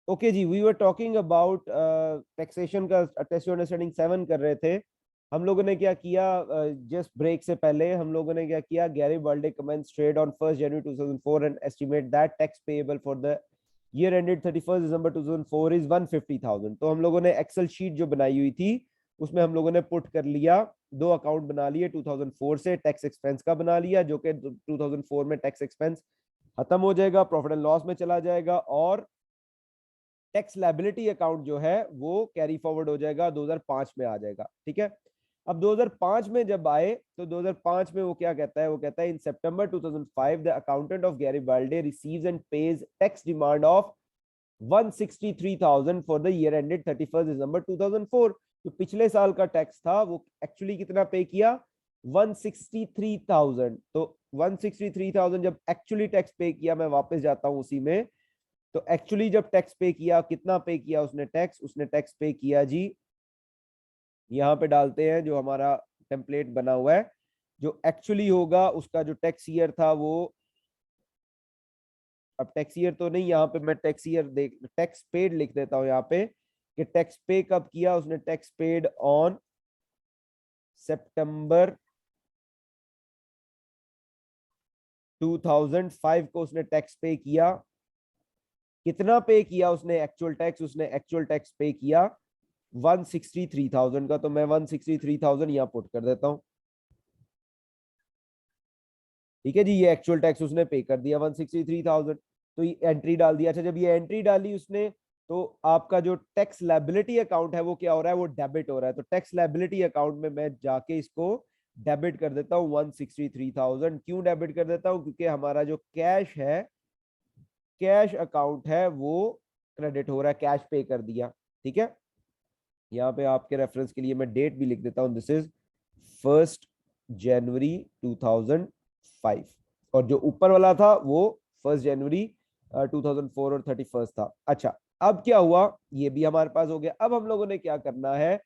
Okay जी, we were talking about taxation का, test understanding 7 कर रहे थे। हम लोगों ने क्या किया, जस्ट ब्रेक से पहले हम लोगों ने क्या किया, Gary Birdy commences trade on 1 January 2004 and estimate that tax payable for the year ended 31 December 2004 is 150,000। तो हम लोगों ने एक्सेल शीट जो बनाई हुई थी उसमें हम लोगों ने पुट कर लिया, दो अकाउंट बना लिए। 2004 से टैक्स एक्सपेंस का बना लिया, जो कि 2004 में टैक्स एक्सपेंस खत्म हो जाएगा, प्रॉफिट एंड लॉस में चला जाएगा, और टैक्स लायबिलिटी अकाउंट जो है वो कैरी फॉरवर्ड हो जाएगा, 2005 में आ जाएगा। ठीक है, अब 2005 में जब आए तो 2005 में वो क्या कहता है, वो कहता है इन सितंबर 2005 the accountant of Garibaldi receives and page tax demand of 163,000 for the year ended 31 December 2004। तो पिछले साल का टैक्स था वो एक्चुअली कितना पे किया, 163,000। तो 163,000 जब एक्चुअली टैक्स पे किया, मैं वापस जाता हूं उसी में, तो एक्चुअली जब टैक्स पे किया, कितना पे किया उसने टैक्स, उसने टैक्स पे किया जी, यहाँ पे डालते हैं जो हमारा टेम्पलेट बना हुआ है, जो एक्चुअली होगा उसका जो टैक्स ईयर था वो, अब टैक्स ईयर तो नहीं, यहाँ पे मैं टैक्स ईयर देख, टैक्स पेड लिख देता हूँ यहाँ पे, कि टैक्स पे कब किया उसने, टैक्स पेड ऑन सितंबर 2005 को उसने टैक्स पे किया। कितना पे किया उसने एक्चुअल टैक्स, उसने एक्चुअल टैक्स पे किया 163,000 का। तो मैं 163,000 यहाँ पुट कर देता हूँ। ठीक है जी, ये एक्चुअल टैक्स उसने पे कर दिया 163,000। तो ये एंट्री डाल दिया। अच्छा, जब ये एंट्री डाली उसने, तो आपका जो टैक्स लायबिलिटी अकाउंट है वो क्या हो रहा है, वो डेबिट हो रहा है। तो टैक्स लायबिलिटी अकाउंट में मैं जाके इसको डेबिट कर देता हूँ 163,000। क्यों डेबिट कर देता हूँ, क्योंकि हमारा जो कैश है, कैश अकाउंट है, वो क्रेडिट हो रहा है, कैश पे कर दिया। ठीक है, यहाँ पे आपके रेफरेंस के लिए मैं डेट भी लिख देता हूँ, दिस इज 1 जनवरी 2005, और जो ऊपर वाला था वो 1 जनवरी 2004 और 31 था। अच्छा, अब क्या हुआ, ये भी हमारे पास हो गया। अब हम लोगों ने क्या करना है,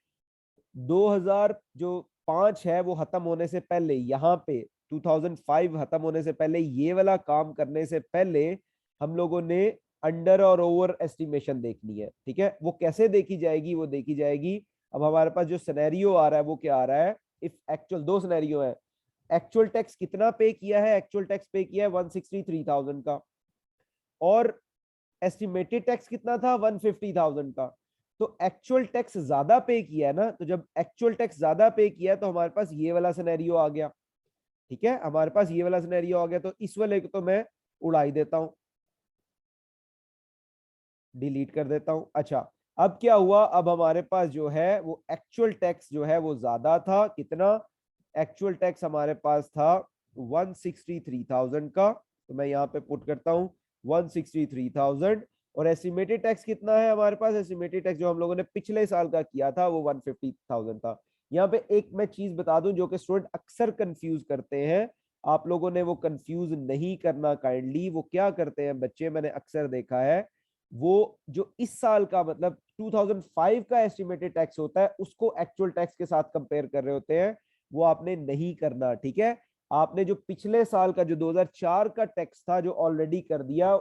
2000 जो 5 है वो खत्म होने से पहले, यहाँ पे 2005 खत्म होने से पहले, ये वाला काम करने से पहले हम लोगों ने अंडर और ओवर एस्टिमेशन देखनी है। ठीक है, वो कैसे देखी जाएगी, वो देखी जाएगी, अब हमारे पास जो सिनेरियो आ रहा है वो क्या आ रहा है, इफ एक्चुअल, दो सिनेरियो है, एक्चुअल टैक्स कितना पे किया है, एक्चुअल टैक्स पे किया है 163,000 का, और एस्टिमेटेड टैक्स कितना था 150,000 का। तो एक्चुअल टैक्स ज्यादा पे किया है ना, तो जब एक्चुअल टैक्स ज्यादा पे किया है तो हमारे पास ये वाला सिनेरियो आ गया। ठीक है, हमारे पास ये वाला सिनेरियो आ गया, तो इस वाले को तो मैं उड़ाई देता हूं, डिलीट कर देता हूं। अच्छा, अब क्या हुआ, अब हमारे पास जो है वो एक्चुअल टैक्स जो है वो ज्यादा था, कितना, एक्चुअल टैक्स हमारे पास था 163,000 का। तो मैं यहाँ पे पुट करता हूँ 163,000, और एस्टिमेटेड टैक्स कितना है हमारे पास, एस्टिमेटेड टैक्स जो हम लोगों ने पिछले साल का किया था वो 150,000 था। यहाँ पे एक मैं चीज बता दूं जो कि स्टूडेंट अक्सर कंफ्यूज करते हैं, आप लोगों ने वो कंफ्यूज नहीं करना काइंडली। वो क्या करते हैं बच्चे, मैंने अक्सर देखा है, वो जो इस साल का मतलब 2005 का एस्टिमेटेड टैक्स होता है उसको एक्चुअल टैक्स के साथ कंपेयर कर रहे होते हैं। वो आपने नहीं करना। ठीक है, आपने जो पिछले साल का जो 2004 का टैक्स था जो ऑलरेडी कर दिया,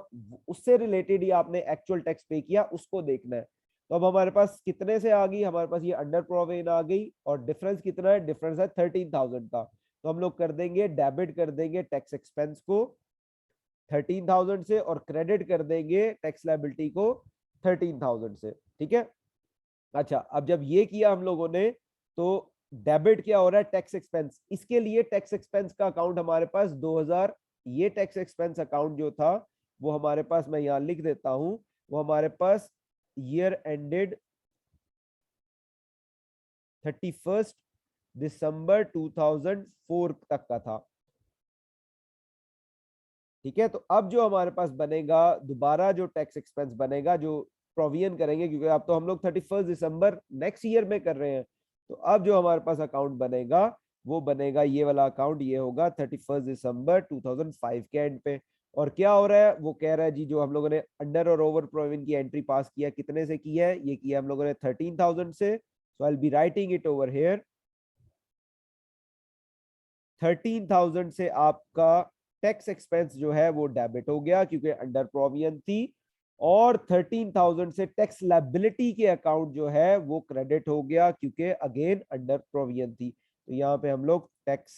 उससे रिलेटेड ही आपने एक्चुअल टैक्स पे किया, उसको देखना है। तो अब हमारे पास कितने से आ गई, हमारे पास ये अंडर प्रोविजन आ गई, और डिफरेंस कितना है, डिफरेंस है 13,000 का। तो हम लोग कर देंगे, डेबिट कर देंगे टैक्स एक्सपेंस को 13,000 से, और क्रेडिट कर देंगे टैक्स लायबिलिटी को 13,000 से। ठीक है, अच्छा, अब जब ये किया हम लोगों ने, तो डेबिट क्या हो रहा है, टैक्स एक्सपेंस। इसके लिए टैक्स एक्सपेंस का अकाउंट हमारे पास 2000, ये टैक्स एक्सपेंस अकाउंट जो था वो हमारे पास, मैं यहां लिख देता हूं, वो हमारे पास ईयर एंडेड 31 दिसंबर 2004 तक का था। ठीक है, तो अब जो हमारे पास बनेगा दोबारा, जो टैक्स एक्सपेंस बनेगा, जो प्रोविजन करेंगे, क्योंकि अब तो हम लोग 31 दिसंबर नेक्स्ट ईयर में कर रहे हैं, तो अब जो हमारे पास अकाउंट बनेगा वो बनेगा ये वाला अकाउंट, ये होगा 31 दिसंबर 2005 के एंड पे। और क्या हो रहा है, वो कह रहा है जी, जो हम लोगों ने अंडर और ओवर प्रोविजन की एंट्री पास किया, कितने से की है, ये किया हम लोगों ने 13,000 से। So I will be writing it over here, 13,000 से आपका टैक्स एक्सपेंस जो है वो डेबिट हो गया, क्योंकि अंडर प्रोविजन थी। और 13,000 से टैक्स लायबिलिटी के अकाउंट जो है वो क्रेडिट हो गया, क्योंकि अगेन अंडर प्रोविजन थी। तो यहाँ पे हम लोग टैक्स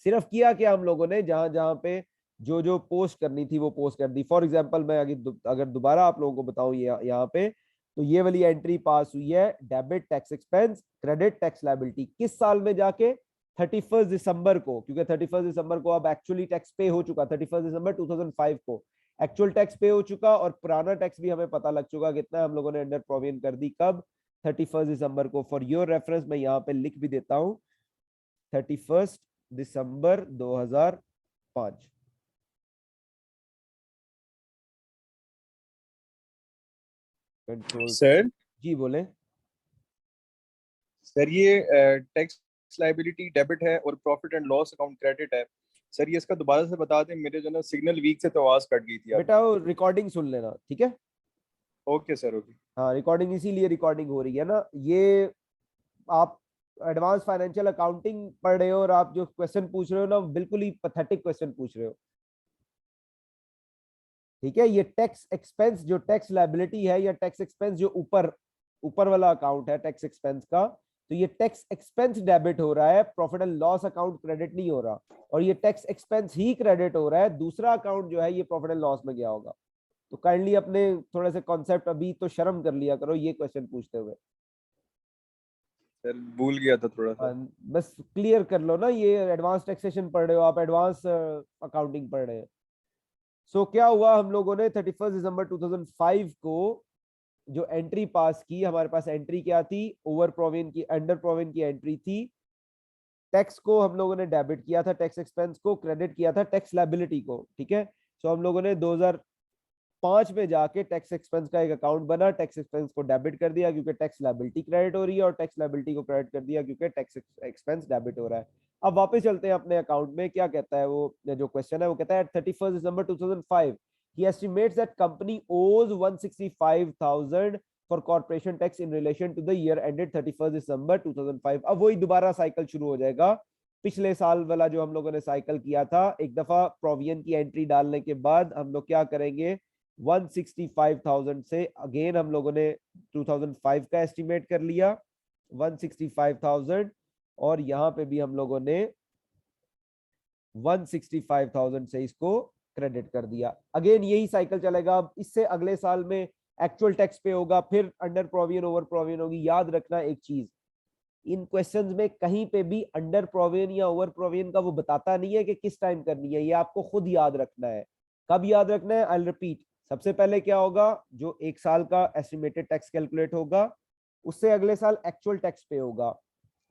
सिर्फ किया क्या हम लोगों ने, जहां जहां पे जो जो पोस्ट करनी थी वो पोस्ट कर दी। फॉर एग्जांपल मैं अगर दोबारा आप लोगों को बताऊं, ये यहाँ पे तो ये वाली एंट्री पास हुई है, debit tax expense credit tax liability, किस साल में जाके 31 दिसंबर को, क्योंकि 31 दिसंबर को अब एक्चुअली टैक्स पे हो चुका, 31 दिसंबर 2005 को एक्चुअल टैक्स पे हो चुका, और पुराना टैक्स भी हमें पता लग चुका कितना हम लोगों ने अंडर प्रोविजन कर दी, कब 31 दिसंबर को। फॉर योर रेफरेंस मैं यहाँ पे लिख भी देता हूँ 31 दिसंबर 2005। कंट्रोल सर जी बोले। सर ये टैक्स लाइबिलिटी डेबिट है और profit and loss account credit है। सर ये इसका दोबारा से बता दें, मेरे जो ना सिग्नल वीक से तो आवाज कट गई थी बेटा आपकी। वो रिकॉर्डिंग सुन लेना, ठीक है। Okay sir, okay. हाँ रिकॉर्डिंग, इसीलिए रिकॉर्डिंग हो रही है ना ये। आप एडवांस फाइनेंशियल अकाउंटिंग पढ़ रहे हो और आप जो क्वेश्चन पूछ रहे हो ना, बिल्कुल ही पैथेटिक क्वेश्चन पूछ रहे हो, ठीक है। ये टैक्स एक्सपेंस जो टैक्स लायबिलिटी है, या टैक्स एक्सपेंस जो ऊपर ऊपर वाला अकाउंट है टैक्स एक्सपेंस का, तो ये टैक्स एक्सपेंस डेबिट हो रहा है, profit and loss account credit नहीं हो रहा। और ये टैक्स एक्सपेंस ही क्रेडिट हो रहा है, दूसरा अकाउंट जो है ये प्रॉफिट एंड लॉस में गया होगा। तो काइंडली अपने थोड़े से कॉन्सेप्ट अभी तो शर्म कर लिया करो ये क्वेश्चन पूछते हुए। सर भूल गया था थोड़ा सा। बस क्लियर कर लो ना, ये एडवांस टैक्सेशन पढ़ रहे हो आप, एडवांस अकाउंटिंग पढ़ रहे हो। सो क्या हुआ, हम लोगों ने 31 दिसंबर 2005 को जो एंट्री पास की, हमारे पास एंट्री क्या थी, ओवर प्रोविजन की, अंडर प्रोविजन की एंट्री थी। टैक्स को हम लोगों ने डेबिट किया था, टैक्स एक्सपेंस को क्रेडिट किया था, टैक्स लायबिलिटी को, ठीक है। सो हम लोगों ने 2005 में जाके टैक्स एक्सपेंस का एक अकाउंट बना, टैक्स एक्सपेंस को डेबिट कर दिया क्योंकि टैक्स लायबिलिटी क्रेडिट हो रही है, और टैक्स लायबिलिटी को क्रेडिट कर दिया क्योंकि टैक्स एक्सपेंस डेबिट हो रहा है। अब वापस चलते हैं अपने अकाउंट में, क्या कहता है वो जो क्वेश्चन है, वो कहता है 31 दिसंबर 2005 he estimates that company owes 165,000 for corporation tax in relation to the year ended 31st December 2005। अब वही दोबारा साइकिल शुरू हो जाएगा, पिछले साल वाला जो हम लोगों ने साइकिल किया था। एक दफा प्रोविजन की एंट्री डालने के बाद हम लोग क्या करेंगे, 165,000 से अगेन हम लोगों ने 2005 का एस्टिमेट कर लिया 165,000, और यहां पे भी हम लोगों ने 165,000 से इसको क्रेडिट कर दिया। अगेन यही साइकिल चलेगा, अब इससे अगले साल में एक्चुअल टैक्स पे होगा, फिर अंडर प्रोविजन ओवर प्रोविजन होगी। याद रखना एक चीज, इन क्वेश्चंस में कहीं पे भी अंडर प्रोविजन या ओवर प्रोविजन का वो बताता नहीं है कि किस टाइम करनी है, ये आपको खुद याद रखना है। कब याद रखना है, आई रिपीट। सबसे पहले क्या होगा, जो एक साल का एस्टिमेटेड टैक्स कैलकुलेट होगा, उससे अगले साल एक्चुअल टैक्स पे होगा,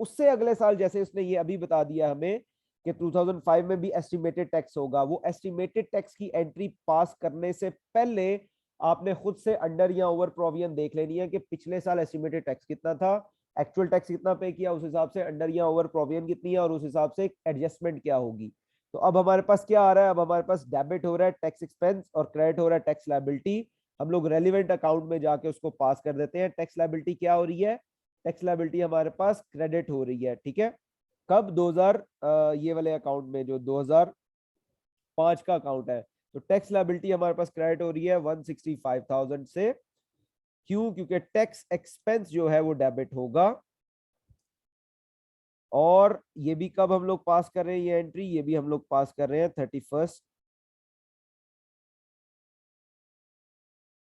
उससे अगले साल जैसे उसने ये अभी बता दिया हमें कि 2005 में भी एस्टिमेटेड टैक्स होगा, वो एस्टिमेटेड टैक्स की एंट्री पास करने से पहले आपने खुद से अंडर या ओवर प्रोविजन देख लेनी है कि पिछले साल एस्टिमेटेड टैक्स कितना था, एक्चुअल टैक्स कितना पे किया, उस हिसाब से अंडर या ओवर प्रोविजन कितनी है, और उस हिसाब से एडजस्टमेंट क्या होगी। तो अब हमारे पास क्या आ रहा है, अब हमारे पास डेबिट हो रहा है टैक्स एक्सपेंस और क्रेडिट हो रहा है टैक्स लायबिलिटी। हम लोग रेलिवेंट अकाउंट में जाके उसको पास कर देते हैं। टैक्स लायबिलिटी क्या हो रही है, टैक्स लायबिलिटी हमारे पास क्रेडिट हो रही है, ठीक है। कब 2000 ये वाले अकाउंट में जो 2005 का अकाउंट है, तो टैक्स लायबिलिटी हमारे पास क्रेडिट हो रही है 165,000 से। क्यों, क्योंकि टैक्स एक्सपेंस जो है वो डेबिट होगा। और ये भी कब हम लोग पास कर रहे हैं, ये एंट्री ये भी हम लोग पास कर रहे हैं 31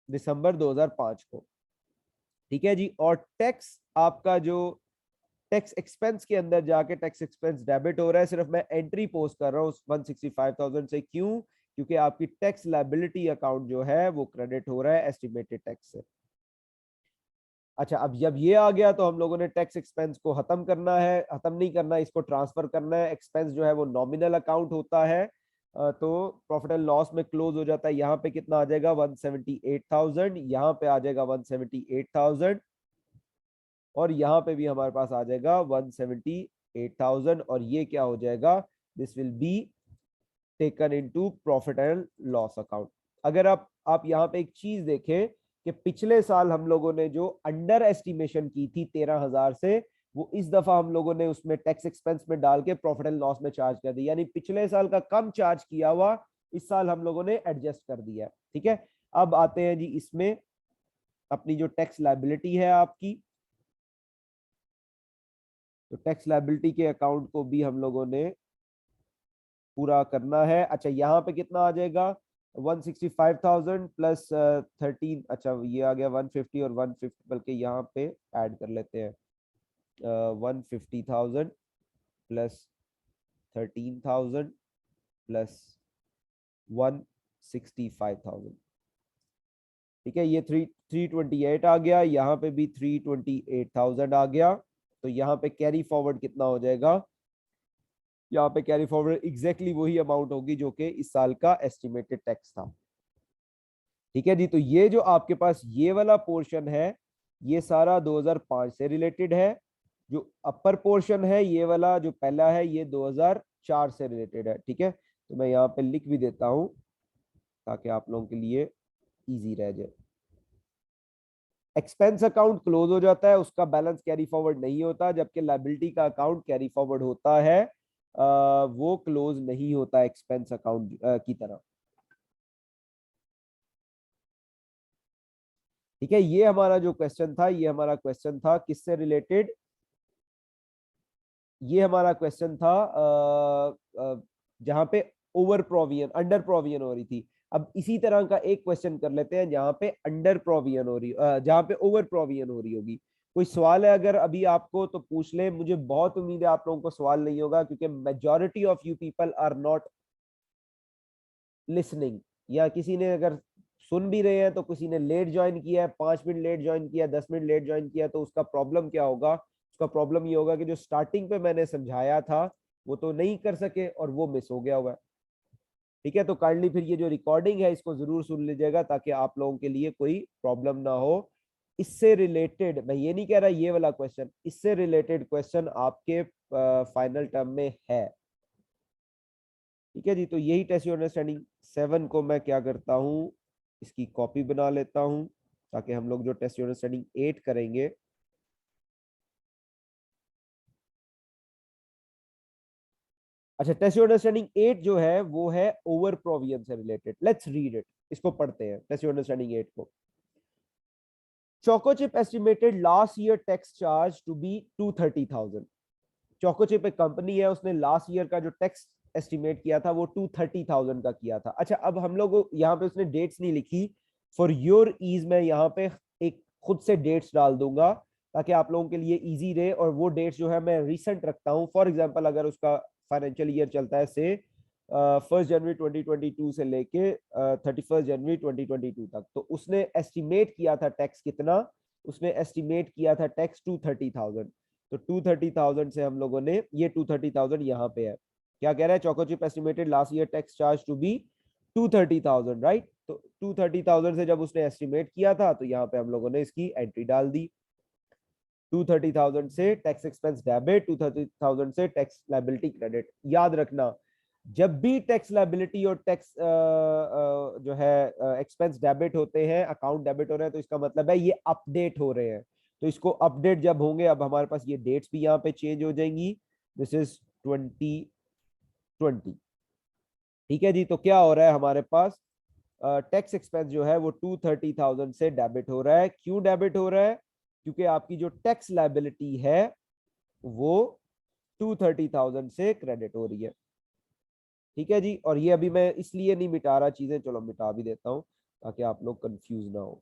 दिसंबर 2005 को, ठीक है जी। और टैक्स आपका जो टैक्स एक्सपेंस के अंदर जाके टैक्स एक्सपेंस डेबिट हो रहा है, सिर्फ मैं एंट्री पोस्ट कर रहा हूँ 165,000 से। क्यों, क्योंकि आपकी टैक्स लायबिलिटी अकाउंट जो है वो क्रेडिट हो रहा है एस्टिमेटेड टैक्स से। अच्छा, अब जब ये आ गया तो हम लोगों ने टैक्स एक्सपेंस को खत्म करना है, खत्म नहीं करना, इसको ट्रांसफर करना है। एक्सपेंस जो है वो नॉमिनल अकाउंट होता है, तो प्रॉफिट एंड लॉस में क्लोज हो जाता है। यहाँ पे कितना आ जाएगा 178,000, यहाँ पे आ जाएगा 178,000, और यहाँ पे भी हमारे पास आ जाएगा 178,000, और ये क्या हो जाएगा, this will be taken into profit and loss account. अगर आप यहाँ पे एक चीज देखें कि पिछले साल हम लोगों ने जो अंडर एस्टिमेशन की थी 13,000 से, वो इस दफा हम लोगों ने उसमें टैक्स एक्सपेंस में डाल के प्रॉफिट एंड लॉस में चार्ज कर दी, यानी पिछले साल का कम चार्ज किया हुआ इस साल हम लोगों ने एडजस्ट कर दिया, ठीक है। अब आते हैं जी इसमें अपनी जो टैक्स लायबिलिटी है आपकी, तो टैक्स लायबिलिटी के अकाउंट को भी हम लोगों ने पूरा करना है। अच्छा यहाँ पे कितना आ जाएगा, 165,000 प्लस 13, अच्छा ये आ गया 150 और 150, बल्कि यहाँ पे ऐड कर लेते हैं 150,000 प्लस 13,000 प्लस 165,000। ठीक है, ये 328 आ गया, यहाँ पे भी 328,000 आ गया। तो यहाँ पे कैरी फॉरवर्ड कितना हो जाएगा, यहाँ पे कैरी फॉरवर्ड एग्जैक्टली वही अमाउंट होगी जो कि इस साल का एस्टिमेटेड टैक्स था। ठीक है जी, तो ये जो आपके पास ये वाला पोर्शन है ये सारा 2005 से रिलेटेड है। जो अपर पोर्शन है ये वाला जो पहला है ये 2004 से रिलेटेड है। ठीक है, तो मैं यहाँ पे लिख भी देता हूं ताकि आप लोगों के लिए इजी रह जाए। एक्सपेंस अकाउंट क्लोज हो जाता है, उसका बैलेंस कैरी फॉरवर्ड नहीं होता, जबकि लायबिलिटी का अकाउंट कैरी फॉरवर्ड होता है, वो क्लोज नहीं होता एक्सपेंस अकाउंट की तरह। ठीक है, ये हमारा जो क्वेश्चन था ये हमारा क्वेश्चन था किससे रिलेटेड, ये हमारा क्वेश्चन था जहां पे ओवर प्रोविजन अंडर प्रोविजन हो रही थी। अब इसी तरह का एक क्वेश्चन कर लेते हैं जहां पे अंडर प्रोविजन हो रही, जहां पे ओवर प्रोविजन हो रही होगी। कोई सवाल है अगर अभी आपको तो पूछ ले, मुझे बहुत उम्मीद है आप लोगों को सवाल नहीं होगा क्योंकि majority of you people are not listening, या किसी ने अगर सुन भी रहे हैं तो किसी ने लेट ज्वाइन किया है, 5 मिनट लेट ज्वाइन किया, 10 मिनट लेट ज्वाइन किया, तो उसका प्रॉब्लम क्या होगा, उसका प्रॉब्लम ये होगा कि जो स्टार्टिंग पे मैंने समझाया था वो तो नहीं कर सके और वो मिस हो गया हुआ है। ठीक है, तो काइंडली फिर ये जो रिकॉर्डिंग है इसको जरूर सुन लीजिएगा ताकि आप लोगों के लिए कोई प्रॉब्लम ना हो। इससे रिलेटेड मैं ये नहीं कह रहा ये वाला क्वेश्चन, इससे रिलेटेड क्वेश्चन आपके फाइनल टर्म में है। ठीक है जी, तो यही टेस्ट योर अंडरस्टैंडिंग 7 को मैं क्या करता हूँ, इसकी कॉपी बना लेता हूँ ताकि हम लोग जो टेस्ट योर अंडरस्टैंडिंग 8 करेंगे, अच्छा टेस्ट योर अंडरस्टैंडिंग 8 जो है वो है ओवर प्रोविजन से रिलेटेड। लेट्स रीड इट, इसको पढ़ते हैं टेस्ट योर अंडरस्टैंडिंग 8 को। Chocochip estimated last year tax charge to be 230,000। चोकोचिप एक कंपनी है, उसने लास्ट ईयर का जो टैक्स एस्टिमेट किया था वो 230,000 का किया था। अच्छा अब हम लोग यहाँ पे उसने डेट्स नहीं लिखी, फॉर योर ईज मैं यहाँ पे एक खुद से डेट्स डाल दूंगा ताकि आप लोगों के लिए इजी रहे, और वो डेट्स जो है मैं रिसेंट रखता हूँ। फॉर एग्जांपल अगर उसका फाइनेंशियल ईयर चलता है से 1 जनवरी 2022 से लेके 31 जनवरी 2022 तक, तो उसने एस्टिमेट किया था टैक्स कितना, उसने एस्टिमेट किया था टैक्स 230,000। तो 230,000 से हम लोगों ने ये 230,000 यहाँ पे है, क्या कह रहा है, Chocochip estimated last year tax charge to be 230,000, right. तो 230,000 से जब उसने एस्टिमेट किया था तो यहाँ पे हम लोगों ने इसकी एंट्री डाल दी। 230,000 से टैक्स एक्सपेंस डेबिट, 230,000 से टैक्स लायबिलिटी क्रेडिट। याद रखना जब भी टैक्स लायबिलिटी और टैक्स जो है एक्सपेंस डेबिट होते हैं, अकाउंट डेबिट हो रहे हैं, तो इसका मतलब है ये अपडेट हो रहे हैं। तो इसको अपडेट जब होंगे, अब हमारे पास ये डेट्स भी यहाँ पे चेंज हो जाएंगी, दिस इज 2020। ठीक है जी, तो क्या हो रहा है हमारे पास, टैक्स एक्सपेंस जो है वो 230,000 से डेबिट हो रहा है। क्यों डेबिट हो रहा है, क्योंकि आपकी जो टैक्स लायबिलिटी है वो 230,000 से क्रेडिट हो रही है। ठीक है जी, और ये अभी मैं इसलिए नहीं मिटा रहा चीजें, चलो मिटा भी देता हूं ताकि आप लोग कंफ्यूज ना हो।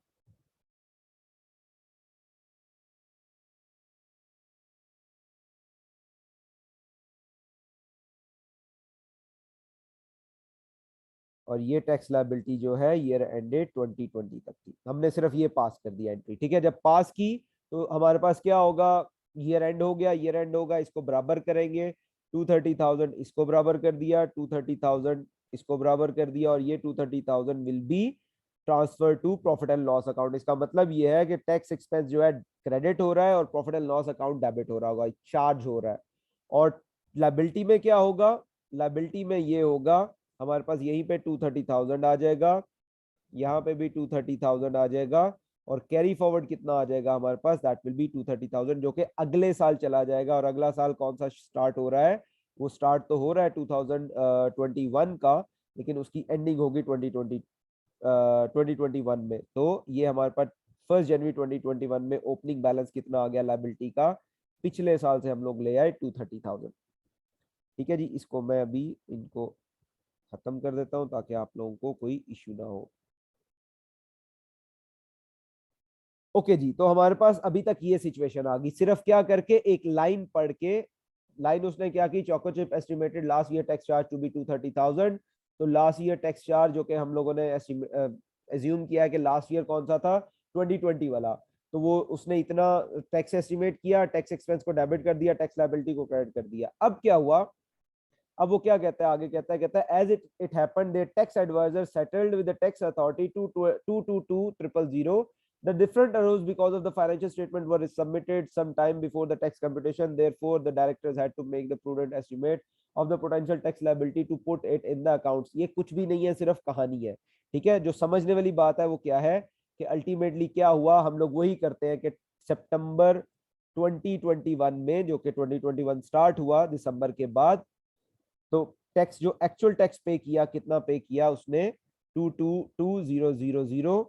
और ये टैक्स लायबिलिटी जो है ईयर एंडेड 2020 तक थी, हमने सिर्फ ये पास कर दिया एंट्री। ठीक है, जब पास की तो हमारे पास क्या होगा, ईयर एंड हो गया, ईयर एंड होगा, इसको बराबर करेंगे, 230,000 इसको बराबर कर दिया, 230,000 इसको बराबर कर दिया, और ये 230,000 will be transfer to profit and loss account. इसका मतलब ये है कि टैक्स एक्सपेंस जो है क्रेडिट हो रहा है और profit and loss account debit हो रहा होगा, चार्ज हो रहा है। और लायबिलिटी में क्या होगा, लायबिलिटी में ये होगा हमारे पास यहीं पे 230,000 आ जाएगा, यहाँ पे भी 230,000 आ जाएगा, और कैरी फॉरवर्ड कितना आ जाएगा हमारे पास, दैट विल बी 230,000 जो कि अगले साल चला जाएगा। और अगला साल कौन सा स्टार्ट हो रहा है, वो स्टार्ट तो हो रहा है 2021 का, लेकिन उसकी एंडिंग होगी 2022 2021 में। तो ये हमारे पास 1 जनवरी 2021 में ओपनिंग बैलेंस कितना आ गया लायबिलिटी का, पिछले साल से हम लोग ले आए 230,000। ठीक है जी, इसको मैं अभी इनको खत्म कर देता हूं ताकि आप लोगों को कोई इश्यू ना हो। ओके जी, तो हमारे पास अभी तक ये सिचुएशन आ गई, सिर्फ क्या करके एक लाइन पढ़ के। लाइन उसने क्या की, Choco Chip estimated last year tax charge to be 230,000। तो लास्ट ईयर टैक्स चार्ज जो कि हम लोगों ने एज्यूम किया है कि लास्ट ईयर कौन सा था, 2020 वाला, तो वो उसने इतना टैक्स एस्टिमेट किया, टैक्स एक्सपेंस को डेबिट कर दिया, टैक्स लायबिलिटी को क्रेडिट कर दिया। अब क्या हुआ, अब वो क्या कहता है आगे, कहता है as it happened their tax adviser settled with the tax authority to 222,000। The difference arose because of the financial statement were submitted some time before the tax computation. Therefore, the directors had to make the prudent estimate of the potential tax liability to put it in the accounts. ये कुछ भी नहीं है, सिर्फ कहानी है। ठीक है, जो समझने वाली बात है वो क्या है कि अल्टीमेटली क्या हुआ, हम लोग वही करते हैं कि सितंबर 2021 में, जो कि 2021 स्टार्ट हुआ दिसंबर के बाद, तो टैक्स जो एक्चुअल टैक्स पे किया, कितना पे किया उसने, 222,000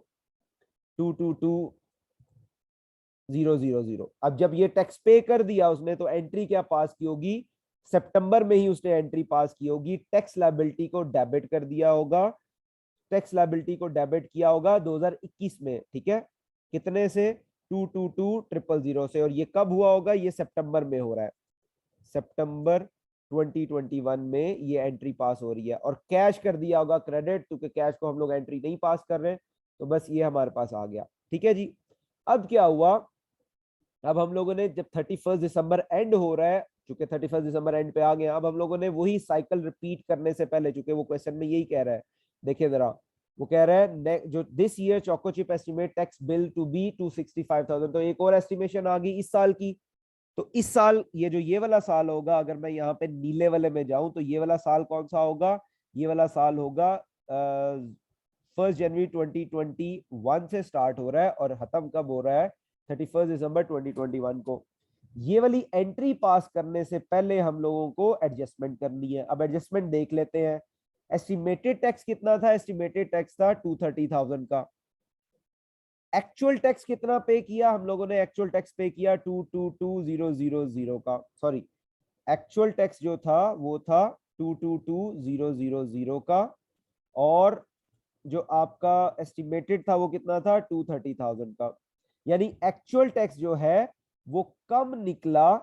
222,000। अब जब ये टैक्स पे कर दिया उसने, तो एंट्री क्या पास की होगी, सितंबर में ही उसने एंट्री पास की होगी, टैक्स लायबिलिटी को डेबिट कर दिया होगा, टैक्स लायबिलिटी को डेबिट किया होगा 2021 में। ठीक है, कितने से, 222,000 से, और ये कब हुआ होगा, ये सितंबर में हो रहा है, सितंबर 2021 में ये एंट्री पास हो रही है, और कैश कर दिया होगा क्रेडिट, क्योंकि कैश को हम लोग एंट्री नहीं पास कर रहे, तो बस ये हमारे पास आ गया। ठीक है जी, अब क्या हुआ, अब हम लोगों ने जब 31 दिसंबर एंड हो रहा है, चूंकि 31 दिसंबर एंड पे आ गया, अब हम लोगों ने वही साइकिल रिपीट करने से पहले, चूंकि वो क्वेश्चन में यही कह रहा है, देखिए जरा, वो कह रहा है जो this year Choco Chip estimate tax bill to be 265,000, तो एक और एस्टिमेशन आ गई इस साल की। तो इस साल ये जो ये वाला साल होगा, अगर मैं यहाँ पे नीले वाले में जाऊं, तो ये वाला साल कौन सा होगा, ये वाला साल होगा 1 जनवरी 2021 से स्टार्ट हो रहा है और खत्म कब हो रहा है, 31 दिसंबर 2021 को। ये वाली एंट्री पास करने से पहले हम लोगों को एडजस्टमेंट करनी है। अब एडजस्टमेंट देख लेते हैं। एस्टिमेटेड टैक्स कितना था, एस्टिमेटेड टैक्स था 230,000 का। एक्चुअल टैक्स कितना पे किया हम लोगों ने, एक्चुअल टैक्स पे किया 222,000 का, सॉरी, एक्चुअल टैक्स जो था वो था 222,000 का, और जो आपका एस्टिमेटेड था वो कितना था, 230,000 का। यानी एक्चुअल टैक्स जो है वो कम निकला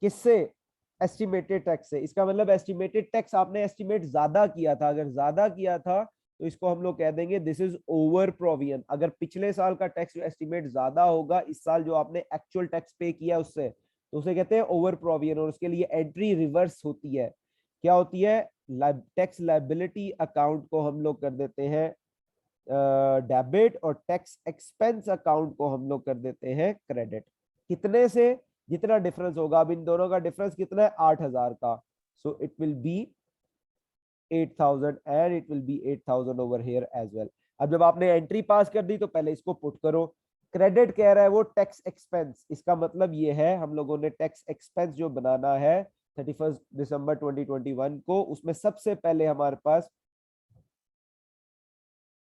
किससे, एस्टिमेटेड टैक्स से। इसका मतलब एस्टिमेटेड टैक्स आपने एस्टिमेट ज्यादा किया था, अगर ज्यादा किया था तो इसको हम लोग कह देंगे दिस इज ओवर प्रोविजन। अगर पिछले साल का टैक्स एस्टिमेट ज्यादा होगा इस साल जो आपने एक्चुअल टैक्स पे किया उससे, तो उसे कहते हैं ओवर प्रोविजन, और उसके लिए एंट्री रिवर्स होती है। क्या होती है, टैक्स लायबिलिटी अकाउंट को हम लोग कर देते हैं डेबिट, और टैक्स एक्सपेंस अकाउंट को हम लोग कर देते हैं क्रेडिट। कितने से, जितना डिफरेंस होगा, अब इन दोनों का डिफरेंस कितना है, 8,000 का, so it will be 8,000 and it will be 8,000 over here as well. अब जब आपने एंट्री पास कर दी तो पहले इसको पुट करो। क्रेडिट कह रहा है वो टैक्स एक्सपेंस, इसका मतलब ये है हम लोगों ने टैक्स एक्सपेंस जो बनाना है 31 दिसंबर 2021 को, उसमें सबसे पहले हमारे पास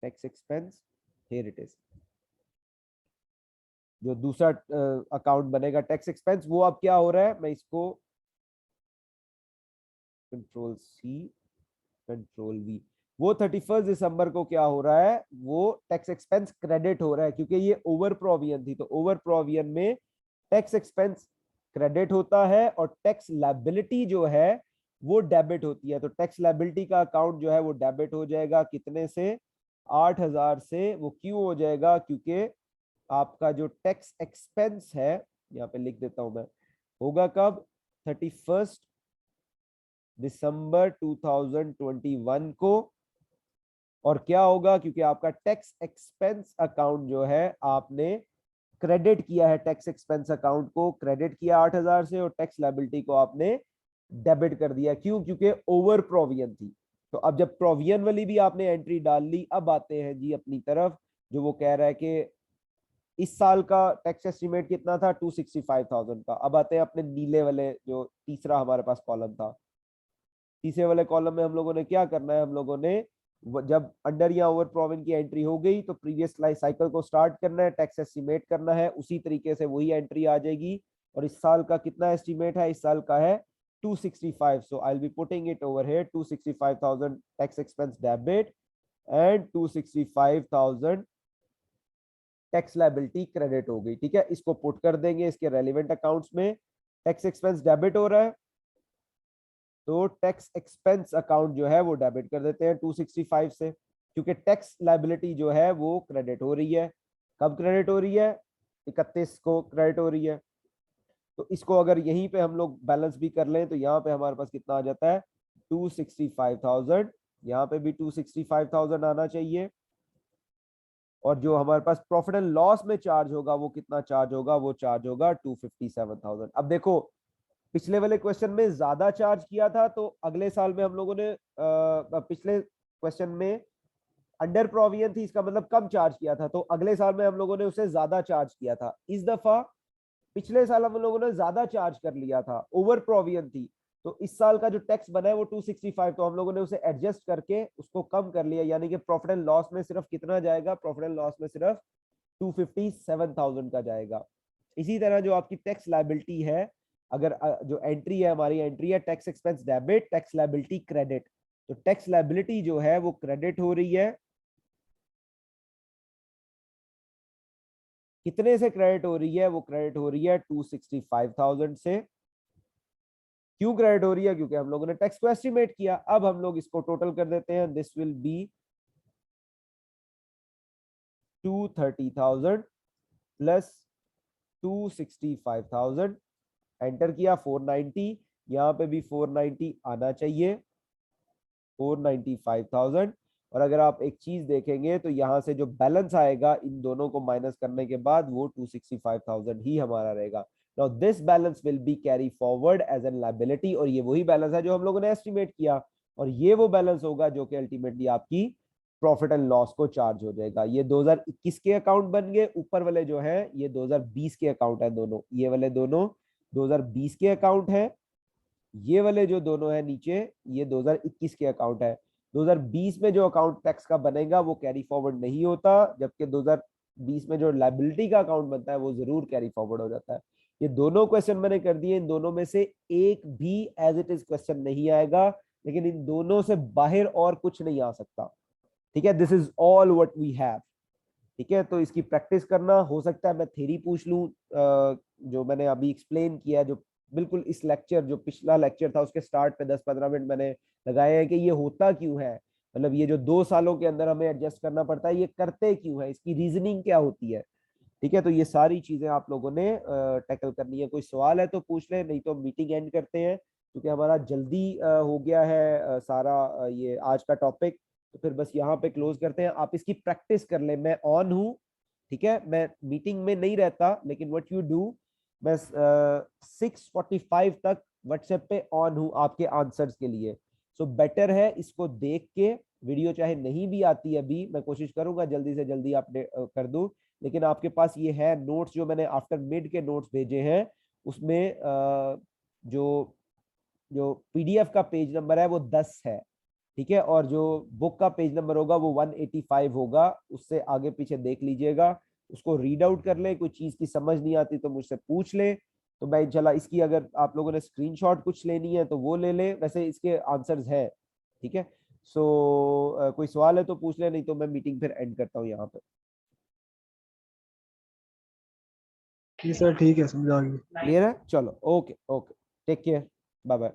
tax expense, here it is, जो दूसरा अकाउंट बनेगा टैक्स एक्सपेंस, वो अब क्या हो रहा है, मैं इसको कंट्रोल सी कंट्रोल वी, वो 31 दिसंबर को क्या हो रहा है, वो टैक्स एक्सपेंस क्रेडिट हो रहा है, क्योंकि ये ओवर प्रोविजन थी, तो ओवर प्रोविजन में टैक्स एक्सपेंस क्रेडिट होता है और टैक्स लायबिलिटी जो है वो डेबिट होती है। तो टैक्स लायबिलिटी का अकाउंट जो है वो डेबिट हो जाएगा, कितने से, 8,000 से। वो क्यों हो जाएगा, क्योंकि आपका जो टैक्स एक्सपेंस है, यहाँ पे लिख देता हूं मैं, होगा कब, 31 दिसंबर 2021 को। और क्या होगा, क्योंकि आपका टैक्स एक्सपेंस अकाउंट जो है आपने क्रेडिट किया है, टैक्स एक्सपेंस अकाउंट को क्रेडिट किया 8,000 से, और टैक्स लायबिलिटी को आपने डेबिट कर दिया। क्यों, क्योंकि ओवर प्रोविजन थी। तो अब जब प्रोविजन वाली भी आपने एंट्री डाल ली, अब आते हैं जी अपनी तरफ, जो वो कह रहा है कि इस साल का टैक्स एस्टिमेट कितना था, 265,000 का। अब आते हैं अपने नीले वाले, जो तीसरा हमारे पास कॉलम था, तीसरे वाले कॉलम में हम लोगों ने क्या करना है, हम लोगों ने जब अंडर या ओवर प्रोविजन की एंट्री हो गई तो प्रीवियस लाइफ साइकिल को स्टार्ट करना है, टैक्स एस्टिमेट करना है, उसी तरीके से वही एंट्री आ जाएगी। और इस साल का कितना एस्टिमेट है, इस साल का है 265। So I will be putting it over here 265,000 tax expense debit and 265,000 tax liability credit हो गई। ठीक है, इसको पुट कर देंगे इसके रेलिवेंट अकाउंट्स में। टैक्स एक्सपेंस डेबिट हो रहा है तो टैक्स एक्सपेंस अकाउंट जो है वो डेबिट कर देते हैं 265 से, क्योंकि टैक्स लायबिलिटी जो है वो क्रेडिट हो रही है। कब क्रेडिट हो रही है, 31 को क्रेडिट हो रही है। तो इसको अगर यहीं पे हम लोग बैलेंस भी कर लें तो यहाँ पे हमारे पास कितना आ जाता है 265,000, यहाँ पे भी 265,000 आना चाहिए। और जो हमारे पास प्रॉफिट एंड लॉस में चार्ज होगा वो कितना चार्ज होगा, वो चार्ज होगा 257,000। अब देखो पिछले वाले क्वेश्चन में ज्यादा चार्ज किया था तो अगले साल में हम लोगों ने पिछले क्वेश्चन में अंडर प्रोविजन थी, इसका मतलब कम चार्ज किया था, तो अगले साल में हम लोगों ने उसे ज्यादा चार्ज किया था। इस दफा पिछले साल हम लोगों ने ज्यादा चार्ज कर लिया था, ओवर प्रोविजन थी, तो इस साल का जो टैक्स बना है वो 265, तो हम लोगों ने उसे एडजस्ट करके उसको कम कर लिया, यानी कि प्रॉफिट एंड लॉस में सिर्फ कितना जाएगा, प्रॉफिट एंड लॉस में सिर्फ 257,000 का जाएगा। इसी तरह जो आपकी टैक्स लायबिलिटी है, अगर जो एंट्री है हमारी एंट्री है tax expense debit tax liability credit, तो टैक्स लायबिलिटी जो है वो क्रेडिट हो रही है। कितने से क्रेडिट हो रही है, वो क्रेडिट हो रही है 265,000 से। क्यों क्रेडिट हो रही है, क्योंकि हम लोगों ने टैक्स को एस्टिमेट किया। अब हम लोग इसको टोटल कर देते हैं, this will be 230,000 plus 265,000, enter किया 490, यहाँ पे भी 490 आना चाहिए, 495,000। और अगर आप एक चीज देखेंगे तो यहाँ से जो बैलेंस आएगा इन दोनों को माइनस करने के बाद वो 265,000 ही हमारा रहेगा। Now this balance will be carry forward as an liability, और ये वही बैलेंस है जो हम लोगों ने एस्टिमेट किया, और ये वो बैलेंस होगा जो कि अल्टीमेटली आपकी प्रॉफिट एंड लॉस को चार्ज हो जाएगा। ये 2021 के अकाउंट बन गए, ऊपर वाले जो है ये 2020 के अकाउंट है, दोनों ये वाले दोनों 2020 के अकाउंट है, ये वाले जो दोनों है नीचे ये 2021 के अकाउंट है। 2020 में जो अकाउंट टैक्स का बनेगा वो कैरी फॉरवर्ड नहीं होता, जबकि 2020 में जो लायबिलिटी का अकाउंट बनता है वो जरूर कैरी फॉरवर्ड हो जाता है। ये दोनों क्वेश्चन मैंने कर दिए, इन दोनों में से एक भी एज इट इज क्वेश्चन नहीं आएगा, लेकिन इन दोनों से बाहर और कुछ नहीं आ सकता। ठीक है, this is all what we have. ठीक है, तो इसकी प्रैक्टिस करना, हो सकता है मैं थ्योरी पूछ लूं, जो मैंने अभी एक्सप्लेन किया, जो बिल्कुल इस लेक्चर जो पिछला लेक्चर था उसके स्टार्ट पे 10-15 मिनट मैंने लगाए हैं कि ये होता क्यों है, मतलब ये जो 2 सालों के अंदर हमें एडजस्ट करना पड़ता है ये करते क्यों है, इसकी रीजनिंग क्या होती है। ठीक है, तो ये सारी चीजें आप लोगों ने टैकल करनी है। कोई सवाल है तो पूछ ले, नहीं तो मीटिंग एंड करते हैं, क्योंकि हमारा जल्दी हो गया है सारा ये आज का टॉपिक। तो फिर बस यहाँ पे क्लोज करते हैं, आप इसकी प्रैक्टिस कर ले, मैं ऑन हूँ। ठीक है, मैं मीटिंग में नहीं रहता, लेकिन व्हाट यू डू, मैं 6:45 तक व्हाट्सएप पे ऑन हूँ आपके आंसर्स के लिए। सो बेटर है इसको देख के, वीडियो चाहे नहीं भी आती अभी, मैं कोशिश करूंगा जल्दी से जल्दी अपडेट कर दूं, लेकिन आपके पास ये है नोट्स जो मैंने आफ्टर मिड के नोट्स भेजे हैं, उसमें जो जो पीडीएफ का पेज नंबर है वो 10 है। ठीक है, और जो बुक का पेज नंबर होगा वो 185 होगा, उससे आगे पीछे देख लीजिएगा, उसको रीड आउट कर ले, कोई चीज की समझ नहीं आती तो मुझसे पूछ ले, तो मैं इंशाल्लाह इसकी, अगर आप लोगों ने स्क्रीनशॉट कुछ लेनी है तो वो ले ले, वैसे इसके आंसर्स है। ठीक है, सो कोई सवाल है तो पूछ ले, नहीं तो मैं मीटिंग फिर एंड करता हूँ यहाँ पे। जी सर, ठीक है, समझा गया। क्लियर है, चलो okay okay, take care, bye bye.